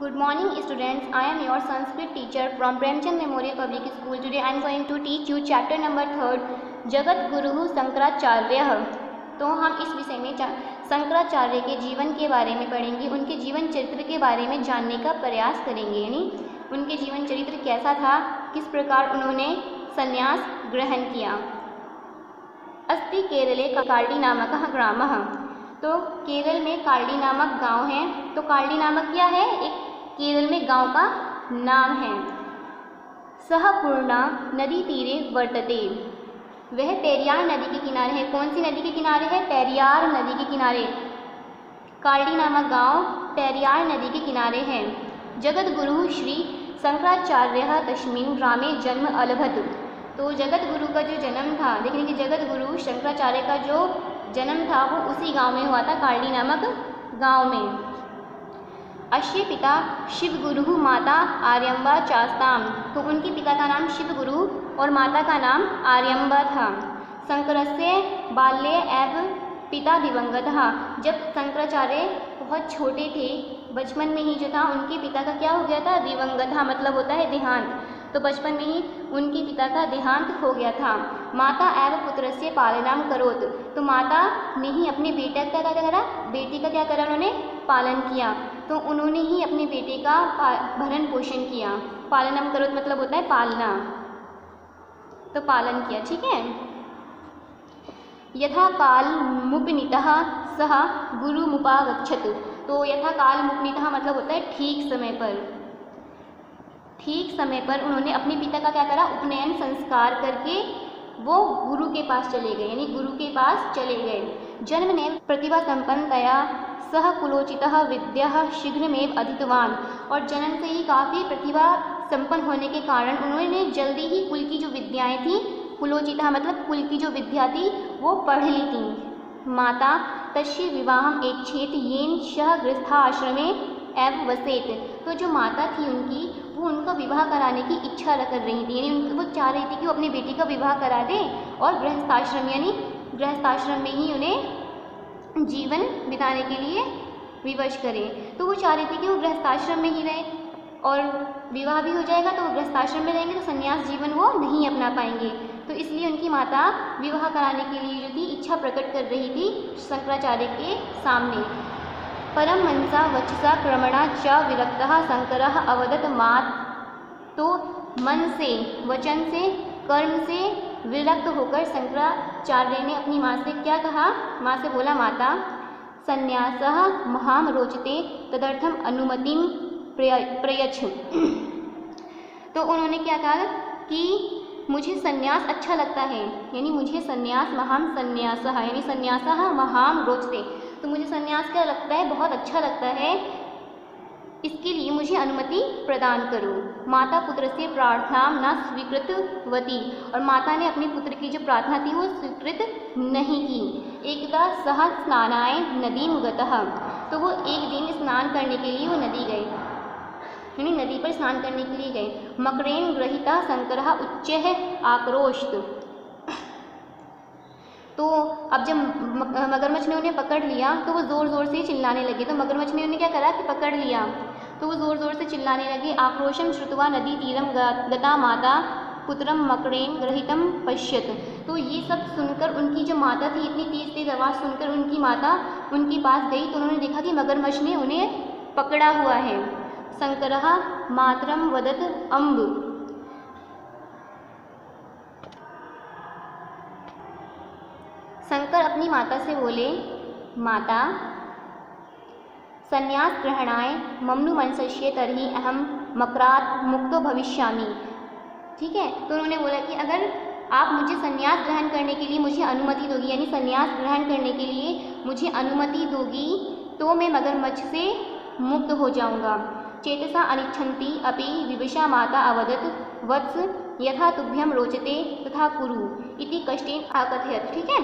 Good morning students, I am your Sanskrit teacher from Premchand Memorial Public School. Today I am going to teach you chapter number 3 Jagat Guru Shankaracharya. तो हम इस विषय में शंकराचार्य के जीवन के बारे में पढ़ेंगे, उनके जीवन चरित्र के बारे में जानने का प्रयास करेंगे। यानी उनके जीवन चरित्र कैसा था, किस प्रकार उन्होंने संन्यास ग्रहण किया। अस्ति केरले काल्डी नामकः ग्रामः। तो केरल में काल्डी नामक गांव है। तो काल्डी नामक क्या है, एक केरल में गांव का नाम है। सह पूर्णा नदी तीरे वर्तते, वह पेरियार नदी के किनारे है। कौन सी नदी के किनारे है? पेरियार नदी के किनारे। काल्डी नामक गांव पेरियार नदी के किनारे है। जगत गुरु श्री शंकराचार्य तस्मिन् ग्रामे जन्म अलभत। तो जगत गुरु का जो जन्म था, देखने कि जगत गुरु शंकराचार्य का जो जन्म था वो उसी गांव में हुआ था, काल्डी नामक गांव में। अस्य पिता शिव गुरु माता आर्यम्बा चास्ताम। तो उनके पिता का नाम शिव गुरु और माता का नाम आर्यम्बा था। शंकरस्य बाल्ये एव पिता दिवंगतः। जब शंकराचार्य बहुत छोटे थे, बचपन में ही जो था उनके पिता का क्या हो गया था? दिवंगतः मतलब होता है देहांत। तो बचपन में ही उनके पिता का देहांत हो गया था। माता एव पुत्रस्य पालनम करोत। तो माता ने ही अपने बेटे का क्या करा? बेटी का क्या करा? उन्होंने पालन किया। तो उन्होंने ही अपने बेटे का भरण पोषण किया। पालनम करोत मतलब होता है पालना, तो पालन किया। ठीक है। यथा काल मुपनीतः सह गुरुमुपागच्छत। तो यथा काल मुपनीतः मतलब होता है ठीक समय पर। ठीक समय पर उन्होंने अपने पिता का क्या करा? उपनयन संस्कार करके वो गुरु के पास चले गए, यानी गुरु के पास चले गए। जन्मने प्रतिभा संपन्नतया सह कुलोचितः विद्या शीघ्रमेव अधीतवान। और जन्म से ही काफ़ी प्रतिभा संपन्न होने के कारण उन्होंने जल्दी ही कुल की जो विद्याएं थी, कुलोचितः मतलब कुल की जो विद्या थी वो पढ़ ली थी। माता तस्य विवाहम ऐच्छेत येन सह गृहस्थाश्रमे एव वसेत। तो जो माता थी उनकी, वो उनका विवाह कराने की इच्छा कर रही थी, यानी वो चाह रही थी कि वो अपनी बेटी का विवाह करा दे और गृहस्थाश्रम यानी गृहस्थाश्रम में ही उन्हें जीवन बिताने के लिए विवश करें। तो वो चाह रही थी कि वो गृहस्थाश्रम में ही रहे और विवाह भी हो जाएगा तो वो गृहस्थाश्रम में रहेंगे तो संन्यास जीवन वो नहीं अपना पाएंगे। तो इसलिए उनकी माता विवाह कराने के लिए जो थी इच्छा प्रकट कर रही थी शंकराचार्य के सामने। परम मनसा वचसा क्रमणा च विरक्तः शंकरः अवदत मात। तो मन से, वचन से, कर्म से विरक्त होकर शंकराचार्य ने अपनी माँ से क्या कहा? माँ से बोला, माता संन्यासः महाम रोचते तदर्थम अनुमतिम प्रयच्छ। तो उन्होंने क्या कहा कि मुझे संन्यास अच्छा लगता है, यानी मुझे संन्यास महाम संन्यासः यानी संन्यासः महाम रोचते। तो मुझे संन्यास क्या लगता है? बहुत अच्छा लगता है। इसके लिए मुझे अनुमति प्रदान करो। माता पुत्र से प्रार्थना न स्वीकृतवती। और माता ने अपने पुत्र की जो प्रार्थना थी वो स्वीकृत नहीं की। एकदा सह स्नानाय नदीम गतः। तो वो एक दिन स्नान करने के लिए वो नदी गए, यानी नदी पर स्नान करने के लिए गए। मकरेण गृहीता शंकरः उच्चैः आक्रोशत। तो अब जब मगरमच्छ ने उन्हें पकड़ लिया तो वो ज़ोर ज़ोर से चिल्लाने लगे। तो मगरमच्छ ने उन्हें क्या करा कि पकड़ लिया, तो वो ज़ोर ज़ोर से चिल्लाने लगे। आक्रोशम श्रुत्वा नदी तीरम गता माता पुत्रम मकरेण गृहीतम पश्यत। तो ये सब सुनकर उनकी जो माता थी, इतनी तेज़ तेज़ आवाज़ सुनकर उनकी माता उनके पास गई तो उन्होंने देखा कि मगरमच्छ ने उन्हें पकड़ा हुआ है। शंकरः मातरम वदत अम्ब। शंकर अपनी माता से बोले, माता संन्यास ग्रहणाय ममनु मनसस्य तर्हि अहम मकरात् मुक्तो भविष्यामि। ठीक है। तो उन्होंने बोला कि अगर आप मुझे संन्यास ग्रहण करने के लिए मुझे अनुमति दोगी, यानी संन्यास ग्रहण करने के लिए मुझे अनुमति दोगी तो मैं मगरमच्छ से मुक्त हो जाऊंगा। चेतसा अनिच्छन्ति अपि विवशा माता अवदत वत्स यथा तुभ्यम रोचते तथा कुरु इति कष्टेन आकथयत। ठीक है।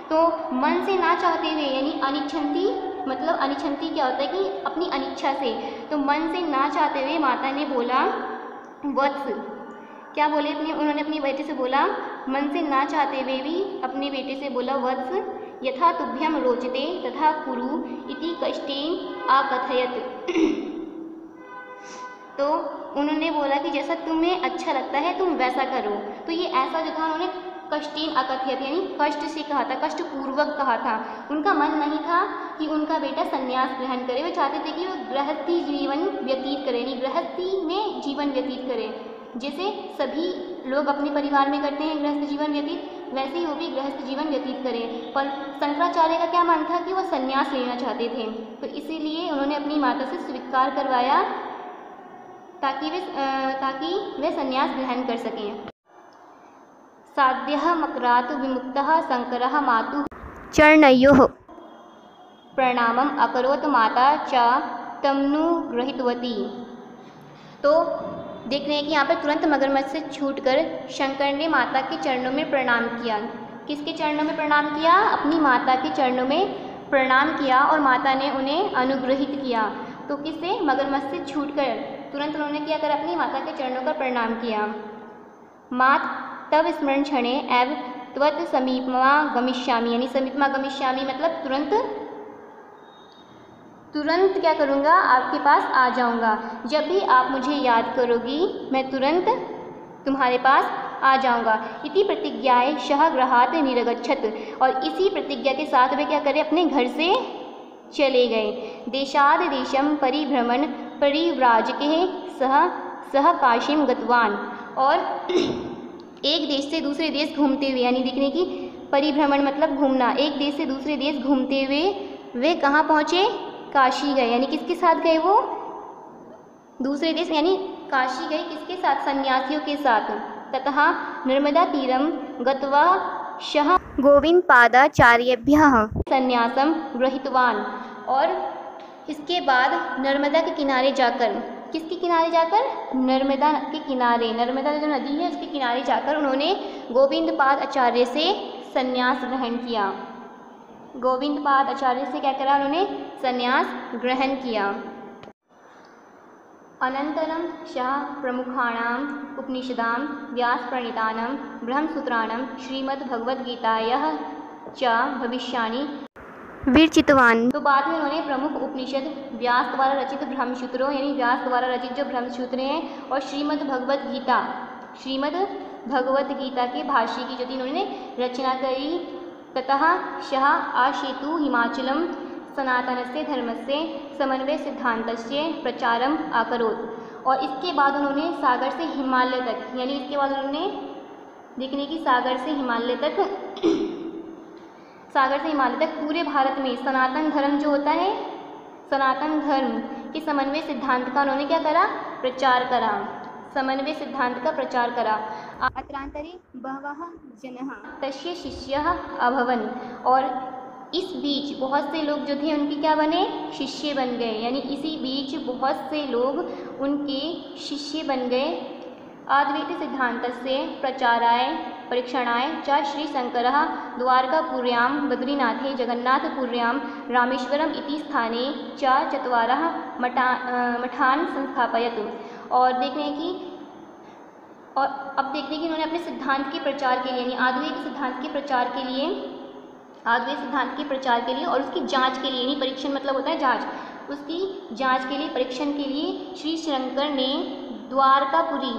तो मन से ना चाहते हुए, यानी अनिच्छन्ति मतलब अनिच्छन्ति क्या होता है कि अपनी अनिच्छा से, तो मन से ना चाहते हुए माता ने बोला वत्स। क्या बोले? उन्होंने अपनी बेटे से बोला, मन से ना चाहते हुए भी अपने बेटे से बोला वत्स यथा तुभ्यम रोचते तथा कुरु इति कष्टेन आकथयत। तो उन्होंने बोला कि जैसा तुम्हें अच्छा लगता है तुम वैसा करो। तो ये ऐसा जो था उन्होंने कष्टीन अकथयत यानी कष्ट से कहा था, कष्टपूर्वक कहा था। उनका मन नहीं था कि उनका बेटा संन्यास ग्रहण करे, वे चाहते थे कि वो गृहस्थी जीवन व्यतीत करे, यानी गृहस्थी में जीवन व्यतीत करे। जैसे सभी लोग अपने परिवार में करते हैं गृहस्थ जीवन व्यतीत, वैसे ही वो भी गृहस्थ जीवन व्यतीत करें। पर शंकराचार्य का क्या मन था कि वो संन्यास लेना चाहते थे, तो इसीलिए उन्होंने अपनी माता से स्वीकार करवाया ताकि वे संन्यास ग्रहण कर सकें। साध्यः मकरात् विमुक्तः शंकरः मातुः चरणयोः प्रणामम् अकरोत् माता च तमनुगृहीतवती। तो देख रहे हैं कि यहाँ पर तुरंत मगरमच्छ से छूटकर शंकर ने माता के चरणों में प्रणाम किया। किसके चरणों में प्रणाम किया? अपनी माता के चरणों में प्रणाम किया और माता ने उन्हें अनुग्रहित किया। तो किससे? मगरमच्छ से छूटकर तुरंत उन्होंने क्या करा? अपनी माता के चरणों का प्रणाम किया। मात तब स्मरण क्षणे एव त्वत् समीपमा गमिष्यामि, यानी समीपमा गमिष्यामि मतलब तुरंत क्या करूँगा? आपके पास आ जाऊँगा। जब भी आप मुझे याद करोगी मैं तुरंत तुम्हारे पास आ जाऊँगा। इति प्रतिज्ञाए शः गृहात् निरगच्छत्, और इसी प्रतिज्ञा के साथ वे क्या करें? अपने घर से चले गए। देशाद देशम परिभ्रमण परिव्राजके सह काशीम गतवान, और एक देश से दूसरे देश घूमते हुए, यानी देखने की परिभ्रमण मतलब घूमना, एक देश से दूसरे देश घूमते हुए वे कहाँ पहुँचे? काशी गए। यानी किसके साथ गए? वो दूसरे देश यानी काशी गए। किसके साथ? सन्यासियों के साथ। ततः नर्मदा तीरम गत्वा शः गोविंदपादाचार्येभ्यः संन्यासम गृहीतवान, और इसके बाद नर्मदा के किनारे जाकर, किसके किनारे जाकर? नर्मदा के किनारे, नर्मदा जो नदी है उसके किनारे जाकर उन्होंने गोविंदपाद आचार्य से संन्यास ग्रहण किया। गोविंदपाद आचार्य से क्या करा? उन्होंने संन्यास ग्रहण किया। अनंतरम शः प्रमुखाणाम उपनिषदां व्यास प्रणीतानां ब्रह्मसूत्राणां श्रीमद्भगवद्गीतायाः च भविष्यानि विरचितवान। तो बाद में उन्होंने प्रमुख उपनिषद व्यास द्वारा रचित ब्रह्मसूत्रों, यानी व्यास द्वारा रचित जो ब्रह्मसूत्र हैं, और श्रीमद् भगवद गीता के भाष्य की जो थी उन्होंने रचना करी। ततः शः आशेतु हिमाचलम सनातनस्य धर्मस्य समन्वय सिद्धांतस्य प्रचारम अकरोत्, और इसके बाद उन्होंने सागर से हिमालय तक, यानी इसके बाद उन्होंने देखने की सागर से हिमालय तक पूरे भारत में सनातन धर्म जो होता है, सनातन धर्म के समन्वय सिद्धांत का उन्होंने क्या करा? प्रचार करा। समन्वय सिद्धांत का प्रचार करा। अत्रांतरे बहवः जनः तस्य शिष्यः अभवन्, और इस बीच बहुत से लोग जो थे उनके क्या बने? शिष्य बन गए। यानी इसी बीच बहुत से लोग उनके शिष्य बन गए। अद्वैत सिद्धान्तस्य प्रचाराय परीक्षणाय च श्रीशंकरः द्वारकापुर्यां बद्रीनाथे जगन्नाथपुर्यां रामेश्वरम इति स्थाने च चत्वारः मठान संस्थापयत्। और देखने की उन्होंने अपने सिद्धांत के प्रचार के लिए, यानी अद्वैत सिद्धांत के प्रचार के लिए और उसकी जांच के लिए, यानी परीक्षण मतलब होता है जांच, उसकी जांच के लिए, परीक्षण के लिए श्री शंकर ने द्वारकापुरी,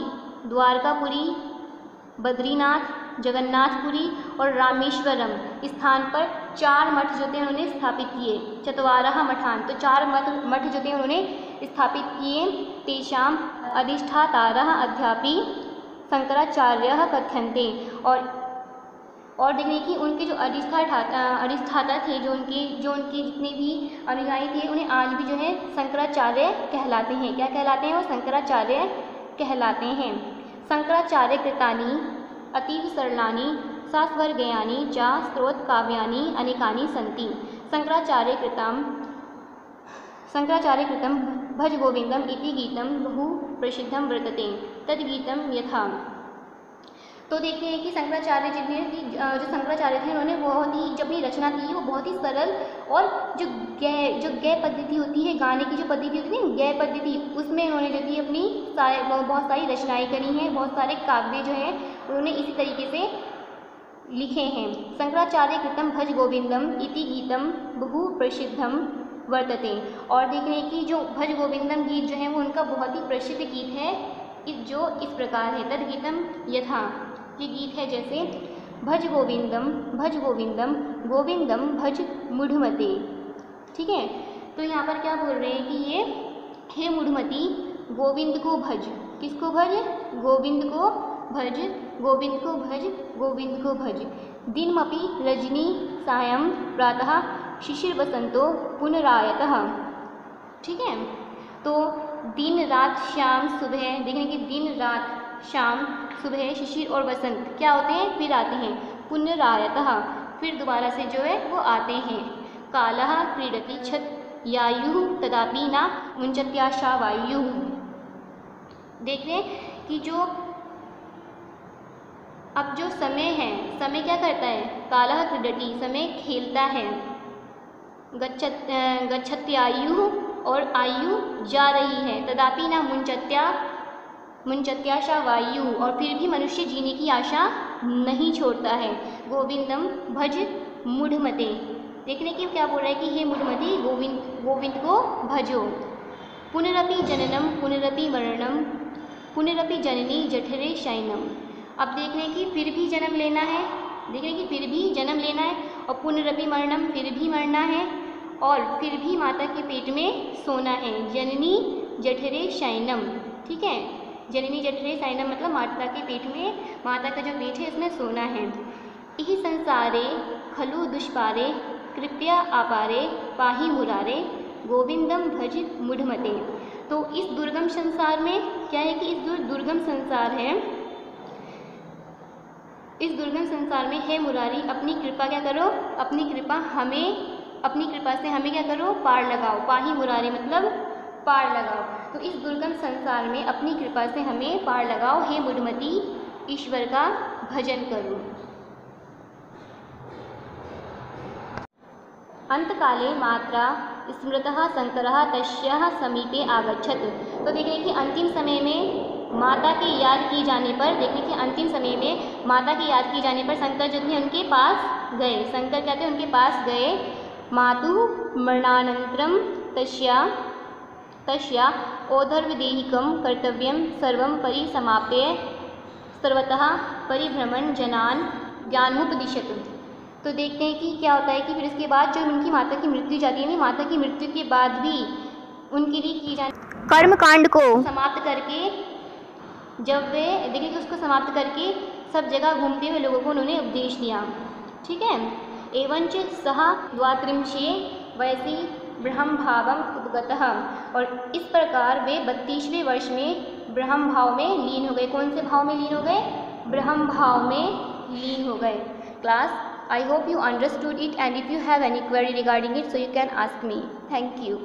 बद्रीनाथ, जगन्नाथपुरी और रामेश्वरम स्थान पर 4 मठ जो थे उन्होंने स्थापित किए। चत्वारः मठान, तो 4 मठ जो थे उन्होंने स्थापित किए। तेषाम अधिष्ठातारः अद्यापि शंकराचार्यः कथ्यन्ते, और देखने की उनके जो अधिष्ठाता थे, जो उनके जितने भी अनुयायी थे, उन्हें आज भी जो है शंकराचार्य कहलाते हैं। क्या कहलाते हैं? वो शंकराचार्य कहलाते हैं। शंकराचार्य कृतानि अतीव सरलानि सास्वर्गयानि च स्त्रोतकाव्यानि अनेकानि सन्ति। शंकराचार्य कृतं भज गोविंदम इति गीतम बहु प्रसिद्धम वर्तते तद्गीतम यथा। तो देखते हैं कि शंकराचार्य जो शंकराचार्य थे उन्होंने बहुत ही, जब अपनी रचना की वो बहुत ही सरल, और जो गय पद्धति होती है, गाने की जो पद्धति होती है गय पद्धति, उसमें उन्होंने जो थी अपनी बहुत सारी रचनाएं करी हैं। बहुत सारे काव्य जो हैं उन्होंने इसी तरीके से लिखे हैं। शंकराचार्य कृतं भज गोविंदम इति गीतम बहु प्रसिद्धम वर्तते। और देखने की जो भज गोविंदम गीत जो है वो उनका बहुत ही प्रसिद्ध गीत है, जो इस प्रकार है। तद गीतम यथा, ये गीत है जैसे भज गोविंदम गोविंदम भज मूढ़मते। ठीक है, तो यहाँ पर क्या बोल रहे हैं कि ये हे मूढ़मती गोविंद को भज, किसको भज? गोविंद को भज, गोविंद को भज, गोविंद को भज। दिनमपि रजनी सायं प्रातः शिशिर बसंतो पुनरायतः। ठीक है, तो दिन रात शाम सुबह, देखने कि दिन रात शाम सुबह शिशिर और बसंत क्या होते हैं? फिर आते हैं। पुनरायतः, फिर दोबारा से जो है वो आते हैं। कालः क्रीडति छत यायुः तदापि न मुंचत्याशा वायुः। देख रहे हैं कि जो अब जो समय है, समय क्या करता है? कालः क्रीडति, समय खेलता है। गच्छत्यायुः, और आयु जा रही है। तदापि न मुंचत्याशा वायु, और फिर भी मनुष्य जीने की आशा नहीं छोड़ता है। गोविंदम भज मूढ़मते, देखने की क्या बोल रहा है कि हे मूढ़मती गोविंद को भजो। पुनरपि जननम पुनरपि मरणम पुनरपि जननी जठरे शयनम। अब देखने की फिर भी जन्म लेना है, देखने की फिर भी जन्म लेना है, और पुनरपि मरणम, फिर भी मरना है, और फिर भी माता के पेट में सोना है। जननी जठरे शयनम। ठीक है, जननी जठरे शयनम मतलब माता के पेट में, माता का जो पेट है इसमें सोना है। इहि संसारे खलु दुष्पारे कृपया आपारे पाहि मुरारे गोविंदम भज मूढ़मते। तो इस दुर्गम संसार में क्या है कि इस दुर्गम संसार है, इस दुर्गम संसार में हे मुरारी अपनी कृपा क्या करो? अपनी कृपा से हमें क्या करो? पार लगाओ। पाही मुरारी मतलब पार लगाओ। तो इस दुर्गम संसार में अपनी कृपा से हमें पार लगाओ, हे मूढ़मती ईश्वर का भजन करो। अंतकाले मात्रा स्मृतः शंकरः तस्याः समीपे आगच्छत। तो देखिए कि अंतिम समय में माता की याद की जाने पर, देखने कि अंतिम समय में माता की याद की जाने पर शंकर जो थे उनके पास गए। शंकर क्या थे? उनके पास गए। मातुः मरणानन्तरं तस्या औदर्वदेहिकं कर्तव्यं सर्वं परिसमाप्य सर्वतः परिभ्रमण जनान ज्ञानमुपदिशत। तो देखते हैं कि क्या होता है कि फिर इसके बाद जो उनकी माता की मृत्यु जाती है, माता की मृत्यु के बाद भी उनके लिए की जाने कर्मकांड को समाप्त करके, जब वे देखिए कि उसको समाप्त करके सब जगह घूमते हुए लोगों को उन्होंने उपदेश दिया। ठीक है, एवंच सह द्वात्रिंशे वयसि ब्रह्म भावम उपगतः, और इस प्रकार वे 32वें वर्ष में ब्रह्म भाव में लीन हो गए। कौन से भाव में लीन हो गए? ब्रह्म भाव में लीन हो गए। Class, I hope you understood it, and if you have any query regarding it, so you can ask me. Thank you.